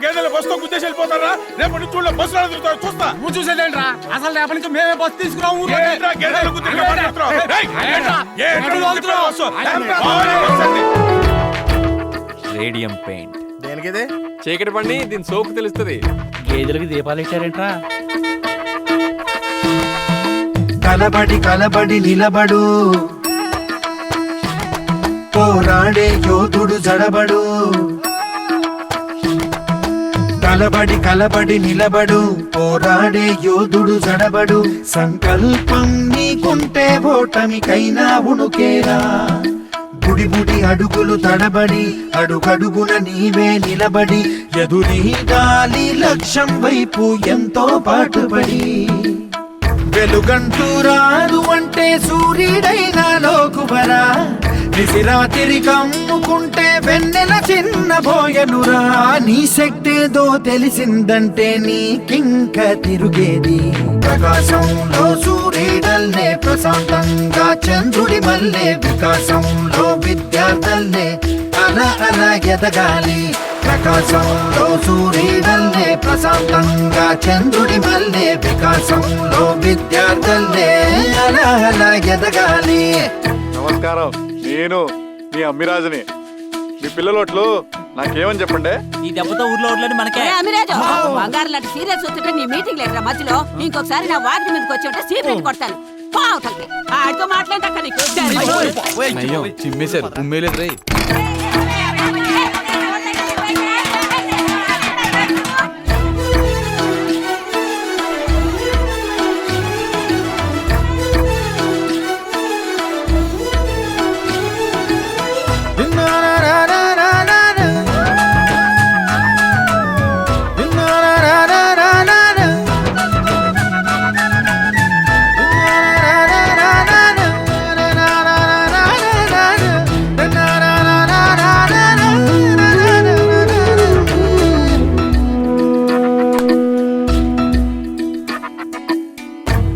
గేదెలు బస్తో గుద్దేసి వెళ్ళిపోతారా? రేపటి నుంచి చూడ బస్సులు ఎదుగుతారు చూస్తా. నువ్వు చూసేదేంట్రా? అసలు రేపటి నుంచి మేమే బస్సు తీసుకురాము. రేడియం పెయింట్ దేనికిదే? చీకటి పడి దీని సోకు తెలుస్తుంది. గేదెలకి దీపాలు ఇచ్చారేంట్రా? కలబడి కలబడి నిలబడు, పోరాడే యోధుడు జడబడు. కలబడి కలబడి నిలబడు, పోరాడే యోధుడు జడబడు. సంకల్పం నీకుంటే ఓటమికైనా ఉణుకేరా. బుడి బుడి అడుగులు తడబడి, అడుగడుగున నీవే నిలబడి, ఎదురీదాలి లక్ష్యం వైపు ఎంతో పాటుపడి. వెలుగంటూ రాదు అంటే సూర్యుడైనా లోకువరా. నిసిరాతిరి కమ్ముకుంటే వెన్నెల చిన్న బోయనురా. నీ శక్తేదో తెలిసిందంటే నీకింక తిరుగేది. ప్రకాశంలో సూర్యుడల్లే, ప్రశాంతంగా చంద్రుడి మల్లె. వికాసంలో విద్యార్థుల్లే అలా అలా ఎదగాలి. ప్రకాశంలో సూర్యుడల్లే, ప్రశాంతంగా చంద్రుడి మల్లె. వికాసంలో విద్యార్థుల్లే అలా అలా ఎదగాలి. నమస్కారం, నేను మీ అమ్మిరాజుని. మీ పిల్లలోట్లు నాకేమని చెప్పండి. ఈ దెబ్బతో ఊర్లో మనకే బంగారు లాంటి సీరియస్ వస్తుంటే నీ మీటింగ్ లేదురా మధ్యలో. ఇంకొకసారి నా వాకి మీదకి వచ్చి ఉంటే సీరియస్ కొడతాను. ఆడితో మాట్లాడక నీకు చిమ్మేశారు ఉమ్మేలేదు రే.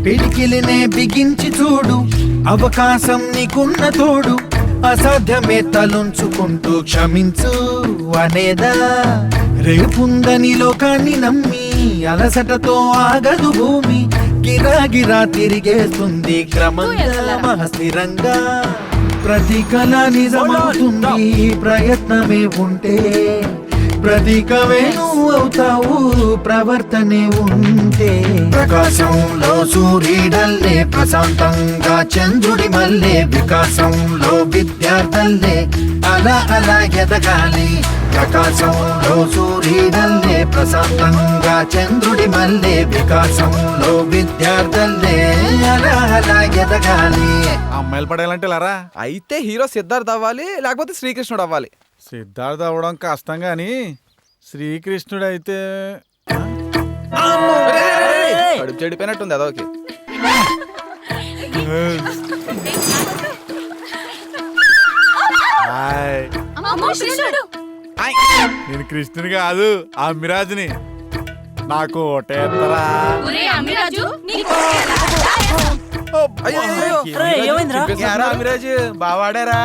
పిడికిలినే బిగించి చూడు, అవకాశం నీకున్న తోడు. అసాధ్యమే తలుంచుకుంటూ క్షమించు అనేదా. రేపుందని లోకాన్ని నమ్మి అలసటతో ఆగదు భూమి. గిరాగిరా తిరిగేస్తుంది క్రమంగా స్థిరంగా. ప్రతి కళ నిజమవుతుంది ప్రయత్నమే ఉంటే. ప్రతీకమే నువ్వు అవుతావు ప్రవర్తనే ఉంటే. ప్రకాశంలో సూర్యుడల్లే, ప్రశాంతంగా చంద్రుడి మల్లె. వికాసంలో విద్యార్థుల్లే అలా అలా ఎదగాలి. ప్రకాశంలో సూర్యుడల్లే, ప్రశాంతంగా చంద్రుడి మల్లె. వికాసంలో విద్యార్థుల్లే అలా అలా ఎదగాలి. అమ్మాయిలు పడేయాలంటే లారా. అయితే హీరో సిద్ధార్థ్ అవ్వాలి, లేకపోతే శ్రీకృష్ణుడు అవ్వాలి. సిద్ధార్థ అవ్వడం కష్టం గాని శ్రీకృష్ణుడు అయితే కడుపు చెడిపోయినట్టుంది అదొకే. నేను కృష్ణుని కాదు అమ్మిరాజుని. నాకు ఓటేత్తరా? అమ్మిరాజు బావాడారా?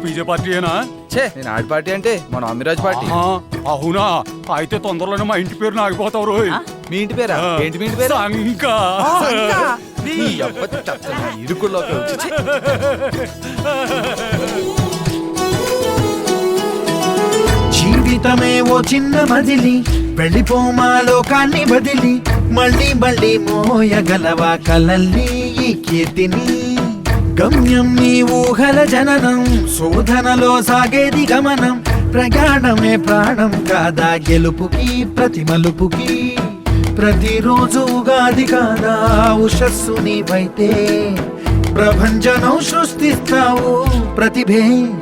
బీజే పార్టీయేనా? నేను ఆడి పార్టీ అంటే మన అమ్మిరాజ్ పార్టీ. అవునా? అయితే తొందరలోనే మా ఇంటి పేరు నాగిపోతావు. మీ ఇంటి పేరా? ఏంటి మీ ఇంటి పేరు? ఇరుకుల్లోకి వచ్చి జీవితమే ఓ చిన్న మదిలి, వెళ్ళిపోమా లోకాన్ని బదిలి. మళ్ళీ మళ్ళీ మోయగలవా కలల్ని ఈ కీర్తిని. గమ్యం నీ ఊహల జననం, శోధనలో సాగేది గమనం. ప్రయాణమే ప్రాణం కాదా గెలుపుకి ప్రతి మలుపుకి, ప్రతిరోజు ఉగాది కాదా ఉషస్సు నీవైతే. ప్రభంజనం సృష్టిస్తావు ప్రతిభే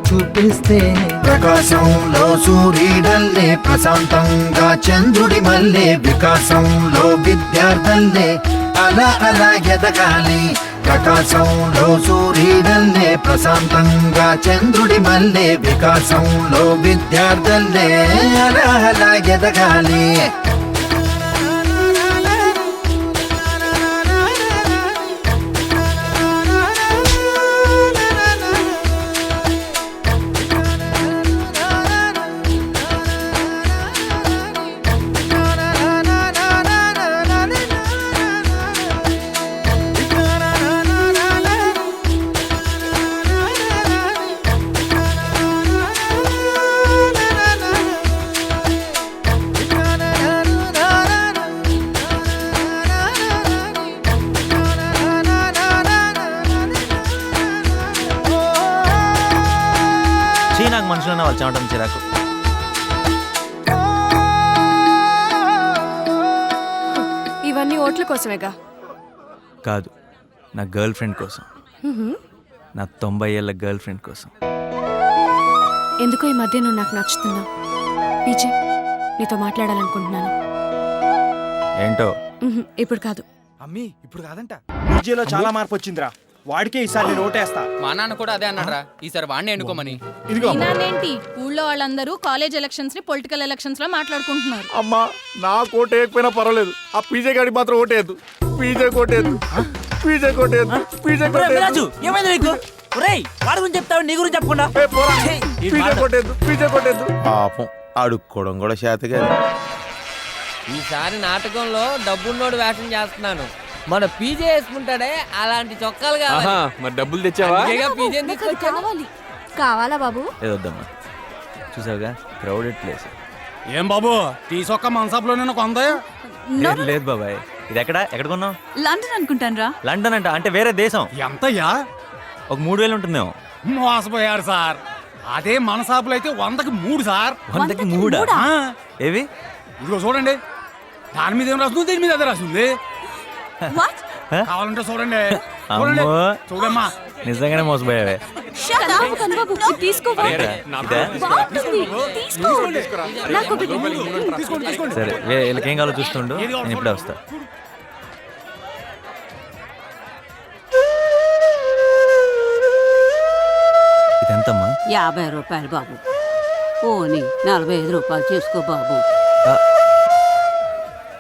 చూపిస్తే, ప్రకాశంలో సూర్యుడల్లే ప్రశాంతంగా చంద్రుడి మల్లె, వికాసంలో విద్యార్థుల్లే అలా అలా ఎదగాలి. ప్రకాశంలో సూర్యుడల్లే ప్రశాంతంగా చంద్రుడి మల్లె, వికాసంలో విద్యార్థుల్లే అలా అలా ఎదగాలి. నాకు మనుషులన్న వాళ్ళు చావటం చిరాకు. ఇవన్నీ ఓట్ల కోసమేగా? కాదు, నా గర్ల్ ఫ్రెండ్ కోసం, నా 90 ఏళ్ళ గర్ల్ ఫ్రెండ్ కోసం. ఎందుకో ఈ మధ్య నువ్వు నాకు నచ్చుతున్నావు పీజే, నీతో మాట్లాడాలనుకుంటున్నాను. ఏంటో ఇప్పుడు కాదు. అమ్మీ ఇప్పుడు కాదంట. బీజేలో చాలా మార్పు వచ్చిందిరా, వాడికే ఈసారి నేను ఓటేస్తా. మా నాన్న కూడా అదే అన్నాడ్రా, ఈసారి వాడిని ఎన్నుకోమని. నాన్నేంటి ఊళ్ళో వాళ్ళందరూ కాలేజ్ ఎలక్షన్స్ ని పొలిటికల్ ఎలక్షన్స్ లో మాట్లాడుకుంటున్నారు. అమ్మా నాకు ఓటు వేయకపోయినా పర్వాలేదు, ఆ పీజే గాడికి మాత్రం ఓటేయద్దు. పీజే కొట్టేద్దు, పీజే కొట్టేద్దు, పీజే కొట్టేద్దు. ఏమైంది నీకు? ఒరేయ్, వాడి గురించి చెప్తావు, నీ గురించి చెప్పకుండా. పీజే కొట్టేద్దు, పీజే కొట్టేద్దు. పాపం అడుక్కోవడం కూడా చేతగా. ఈసారి నాటకంలో డబ్బున్నోడు వేషం చేస్తున్నాను. మన పీజే వేసుకుంటాడే అలాంటి చొక్కాలు కావాలి. మరి డబ్బులు తెచ్చావా? పీజే తీసుకొచ్చాను. కావాలా బాబు? ఏదొద్దమ్మా, చూసావుగా క్రౌడెడ్ ప్లేస్. ఏం బాబు, తీసొక్క మనసాపులో కొందా? లేదు బాబాయ్, ఇది ఎక్కడ కొన్నావు? లండన్ అనుకుంటాను రా. లండన్ అంటే వేరే దేశం. ఎంతయ్యా? ఒక 3000 ఉంటుందేమో. మోసపోయారు సార్. అదే మన షాపులో అయితే 100కి 3 సార్. 100కి 3? ఏవి? ఇదిగో చూడండి, దాని మీద ఏం రాస్తుంది, దీని మీద అదే రాస్తుంది. కావాలంటే చూడండి, చూడండి, అమ్మో, చూడమ్మా. నిజంగానే మోసపోయావే. సరే వీళ్ళకేం కావాలో చూస్తుండు, నేను ఇప్పుడే వస్తా. ఇదెంతమ్మా? 50 రూపాయలు బాబు. ఓని 45 రూపాయలు చేసుకో బాబు.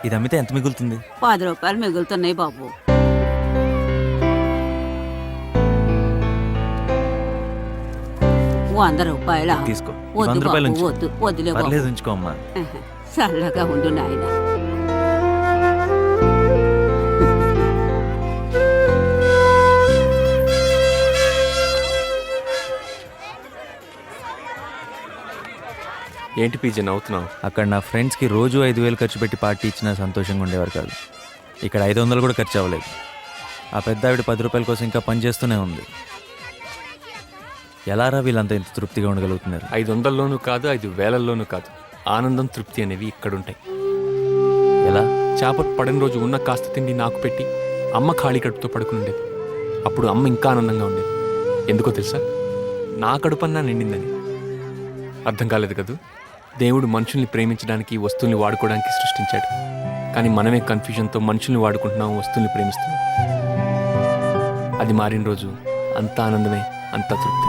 ఇది అమ్మితే ఎంత మిగులుతుంది? 10 రూపాయలు మిగులుతున్నాయి బాబు. ₹100 తీసుకో. వద్దు 100 రూపాయలు బాబు, ఉంచు. వద్దు, వద్దులే బాబు. పర్లేదు, ఉంచుకో అమ్మా. చల్లగా ఉండు నాయన. ఏంటి పీజే నవ్వుతున్నావు? అక్కడ నా ఫ్రెండ్స్కి రోజు 5000 ఖర్చు పెట్టి పార్టీ ఇచ్చినా సంతోషంగా ఉండేవారు కాదు. ఇక్కడ 500 కూడా ఖర్చు అవ్వలేదు. ఆ పెద్ద ఆవిడ 10 రూపాయల కోసం ఇంకా పని చేస్తూనే ఉంది. ఎలారా వీళ్ళంతా ఇంత తృప్తిగా ఉండగలుగుతున్నారు? 500లోనూ కాదు, 5000లోనూ కాదు, ఆనందం, తృప్తి అనేవి ఇక్కడుంటాయి. ఎలా? చేపట్టు పడిన రోజు ఉన్న కాస్త తిండి నాకు పెట్టి అమ్మ ఖాళీ కడుపుతో పడుకునుండేది. అప్పుడు అమ్మ ఇంకా ఆనందంగా ఉండేది. ఎందుకో తెలుసా? నా కడుపన్నా నిండిందని. అర్థం కాలేదు కదూ? దేవుడు మనుషుల్ని ప్రేమించడానికి, వస్తువుల్ని వాడుకోవడానికి సృష్టించాడు. కానీ మనమే కన్ఫ్యూజన్తో మనుషుల్ని వాడుకుంటున్నాం, వస్తువుల్ని ప్రేమిస్తున్నాం. అది మారిన రోజు అంత ఆనందమే, అంత తృప్తి.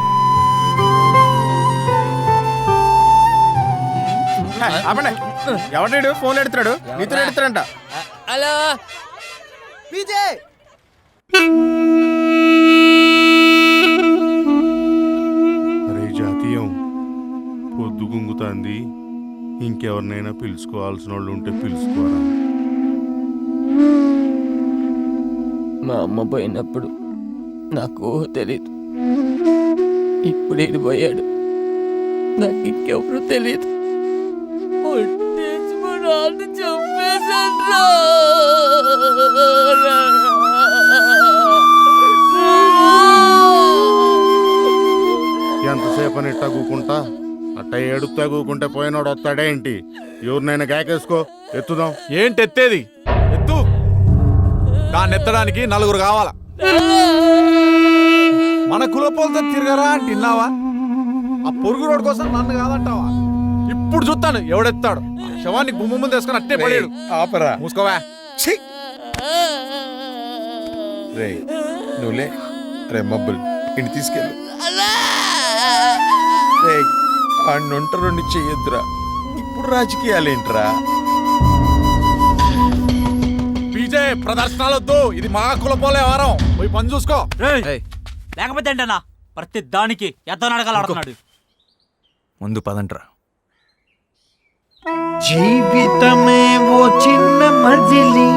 ఎవడు ఫోన్ ఎడుతున్నాడు? నీతో ఎడుతాడంట. హలో పీజే అరే జాతీయం పొద్దు గుంగుతాంది, ఇంకెవరినైనా పిలుచుకోవాల్సిన వాళ్ళు ఉంటే పిలుచుకోరా. మా అమ్మ పోయినప్పుడు నాకు తెలీదు, ఇప్పుడు ఇది పోయాడు, నాకు ఇంకెవరు తెలీదు. చెప్పేసా పని ఇట్టా కూకుంటా అట్ట ఏడుతా కూకుంటే పోయినోడు వస్తాడే ఏంటి? ఎవరినైనా కేకేసుకో, ఎత్తుదాం. ఏంటి ఎత్తేది? ఎత్తు. దాన్ని ఎత్తడానికి నలుగురు కావాలా? మన కులపోలతో తిరగరా అంటున్నావా? ఆ పొరుగు రోడ్ కోసం నన్ను కాదంటావా? ఇప్పుడు చూస్తాను ఎవడెత్తాడు. శవాన్ని గుమ్మ ముందు వేసుకొని అట్టే పడేడు. ఆపరా. మూసుకోవా. రే నువ్వులే. రే మబ్బులు ఇంటి తీసుకెళ్ళు. రే ఆడినొంటరుండి చెయ్యొద్దురా. ఇప్పుడు రాజకీయాలేంట్రా? పీజే ప్రదర్శనలొద్దు. ఇది మా కులపోలే వారం. పోయి పని చూసుకో. లేకపోతే ఏంటన్నా ప్రతి దానికి ఎంత అడగాలి ఆడుతున్నాడు. ముందు పదంట్రా. జీవితమే ఓ చిన్న మజిలి,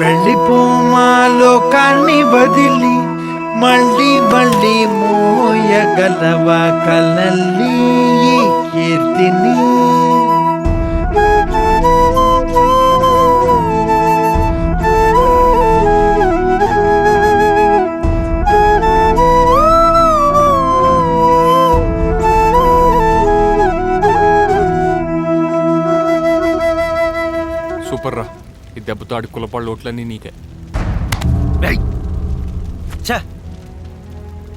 వెళ్ళిపోమా లోకాన్ని వదిలి, మళ్ళీ మళ్ళీ మోయగలవా కలల్లి ఈ కీర్తిని. సూపర్ రా. ఈ దెబ్బతో ఆడి కులపాళ్ళ ఓట్లన్నీ నీకే.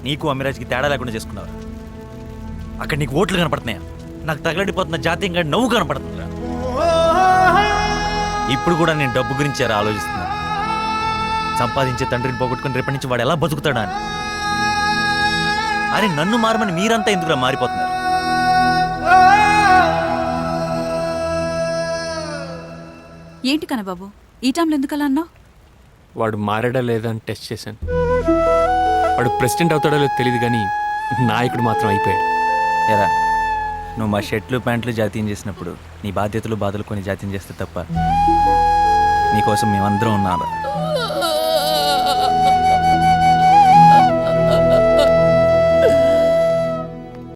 నీకు అమిరాజ్కి తేడా లేకుండా చేసుకున్నావు. అక్కడ నీకు ఓట్లు కనపడుతున్నాయా? నాకు తగలడిపోతున్న జాతీయంగా నవ్వు కనపడుతుందిరా. ఇప్పుడు కూడా నేను డబ్బు గురించి ఆలోచిస్తున్నా. సంపాదించే తండ్రిని పోగొట్టుకుని రేపటి నుంచి వాడు ఎలా బతుకుతాడా అని. అరే నన్ను మారమని మీరంతా ఎందుకురా మారిపోతున్నారు? ఏంటి కనబాబు ఈ టైంలో ఎందుకు అలా అన్నావు? వాడు మారాడా లేదా అని టెస్ట్ చేశాను. వాడు ప్రెసిడెంట్ అవుతాడో లేదో తెలియదు కానీ నాయకుడు మాత్రం అయిపోయాడు. ఎరా నువ్వు మా షర్ట్లు ప్యాంట్లు జాతీయం చేసినప్పుడు నీ బాధ్యతలు బాధలు కొన్ని జాతీయం చేస్తే తప్ప నీకోసం మేమందరం ఉన్నారా?